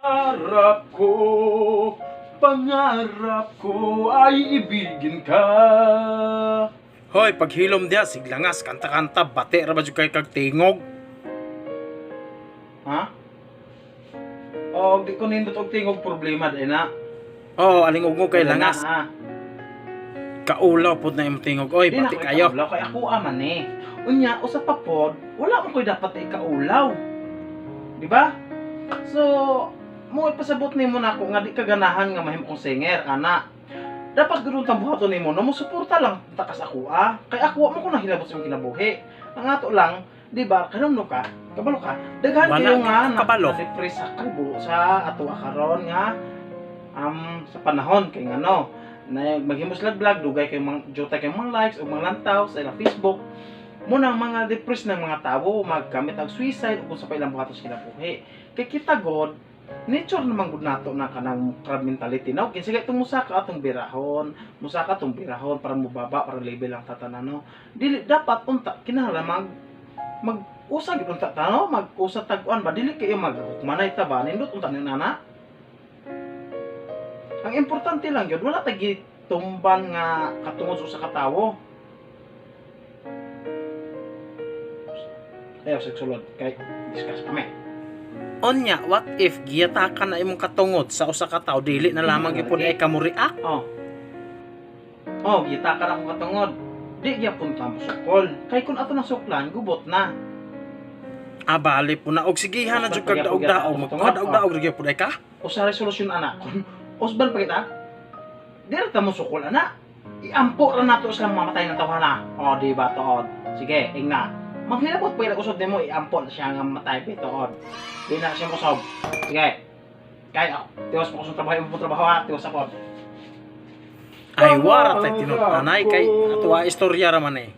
Pangarap ko ay ibigin ka. Hoy, paghilom diya, siglangas, kanta-kanta, bate, ra ba jud kay kag tingog? Ha? O, di ko nindot og tingog problema di na. Oo, aling ugmo kay langas. Ha? Kaulaw pod na imong tingog. Oy, Di na bati ko kayo. ikaulaw kay ako aman eh. Unya, usa pa pod, wala man ko'y dapat ikaulaw. Di ba? So, mo ipasabot nimo nako nga di ka ganahan nga mahimo kong singer ana. Dapat gudong tambuhaton nimo no mo suporta lang takas ako kay ako mo ko nahilabot sa imong kinabuhi. Ang ato lang, di ba? Kanumno ka, kabalo ka. Daghan Wala kayo gyud nga ko kabalo. na-depress sa kalbo sa ato karon nga sa panahon kay ngano na maghimo sila vlog dugay kay mga jota kay mga likes o mga lantaw sa ilang Facebook. Muna ang mga depressed ng mga tao magkamit ang suicide o kung sa pailang buhatos kinabuhi. Kay kita god nature naman gud nato na kanang crab mentality na kinsa kay musaka atong birahon para mubaba para level ang tatanano dili dapat unta kinahanglan mag-usa gid unta tano mag-usa tag-uan ba dili kayo maghukmanay ta ba nindot unta ni nana. Ang importante lang gyud wala tagi tumban nga katungod sa usa ka tawo. Ayaw sulod kay discuss pa me. Onya, what if giyatakan na imong katungod sa usa ka tawo dili na lamang gyud ay kamuriak? Gita ka na kong katungod. Di gyapon ta musukol. Kay kun ato nasuklan, gubot na. Bali po na og sige na jud kag daog-daog magdaog-daog gyud pud ay ka. O sa resolusyon anak. Usban pa kita. Di ra ta musukol ana. Iampo ra nato sa mamatay ng tawhana. Di ba tuod? Sige, ingna. Maghilabot pa ila usod nimo iampo na siya nga matay bitood. Di na siya musob. Sige. Kaya tiwas mo kusong trabaho mo trabaho tiwas ako. Ay wara tay tinud-anay kay ato istorya ra man eh.